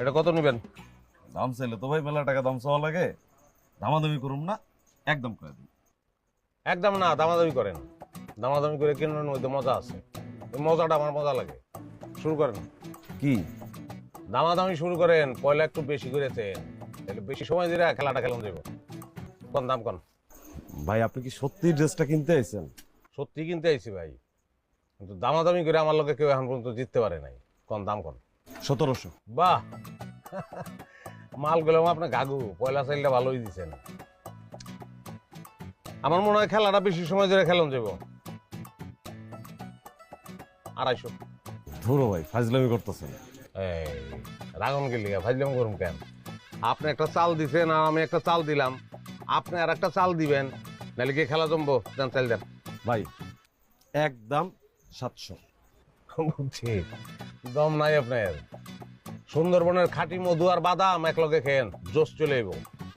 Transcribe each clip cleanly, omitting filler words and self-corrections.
এটা কত নেবেন? দাম চাইলে তো ভাই মেলা টাকা দাম চাওয়া লাগে, দামাদামি করুম না, একদম করে দিন। একদম না, দামাদামি করেন। দামাদামি করে কিনার মধ্যে মজা আছে, এই মজাটা আমার মজা লাগে। শুরু করেন। কি দামাদামি শুরু করেন, পয়লা একটু বেশি করেছেন, তাহলে বেশি সময় দিয়ে খেলাটা খেলাম যাবো। কোন দাম কোন? ভাই, আপনি কি সত্যি ড্রেসটা কিনতে আইছেন? সত্যি কিনতে আইছি ভাই, কিন্তু দামাদামি করে আমার লোকে কেউ এখন পর্যন্ত জিততে পারে নাই। কোন দাম কোন? 1700। বাহ, মালগুলো আপনার গাগু, পয়লা চাইলটা ভালোই দিচ্ছেন। আমার মনে হয় খেলাটা বেশি সময় ধরে খেলাম যাবো। 250। ধরো ভাই, ফাজলামি করতেছেন। এই রাগন গেলি ভাজলাম করুন কেন? আপনি একটা চাল দিছেন আর আমি একটা চাল দিলাম, আপনি আর একটা চাল দিবেন, নাহলে কি খেলা জমবো? দেন চাল দেন। ভাই, একদম 700। বুঝছি, দম নাই আপনার। সুন্দরবনের খাঁটি মধু আর বাদাম একলগে খেয়েন, জোশ চলে আইব।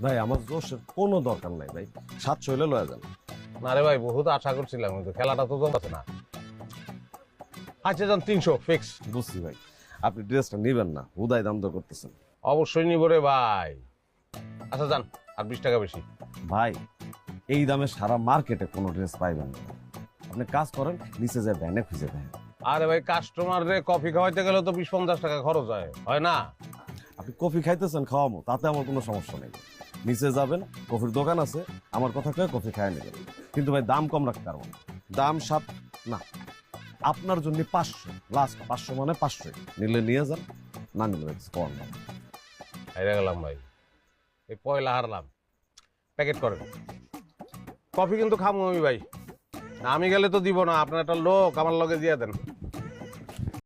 ভাই, আমার জোশের কোনো দরকার নাই ভাই, 700 হইলে লয়ে যান। না রে ভাই, বহুত আশা করছিলাম, কিন্তু খেলাটা তো জমছে না। আচ্ছা যান, 300 ফিক্স। বুঝছি ভাই, আপনি ড্রেসটা নিবেন না, হুদায় দাম দর করতেছেন। অবশ্যই নিব রে ভাই। আচ্ছা যান, আর 20 টাকা বেশি। ভাই, এই দামে সারা মার্কেটে কোনো ড্রেস পাইবেন না। আপনি কাজ করেন, নিচে যায় ভ্যানে খুঁজে দেন। আরে ভাই, কাস্টমার রে কফি খাওয়াইতে গেলে তো 20-50 টাকা খরচ হয়, হয় না? আপনি কফি খাইতেছেন, খাওয়াবো, তাতে আমার কোনো সমস্যা নেই। নিচে যাবেন, কফির দোকান আছে, আমার কথা কয়ে কফি খাই নেবেন। কিন্তু ভাই, দাম কম রাখতে পারবো না। দাম 7 না, আপনার জন্য 500 লাস্ট। 500 মানে 500, নিলে নিয়ে যান, না নিলে কম। হেরে গেলাম ভাই, এই পয়লা হারলাম। প্যাকেট করেন। কফি কিন্তু খামো আমি ভাই, না আমি গেলে তো দিব না, আপনার একটা লোক আমার লগে দিয়ে দেন।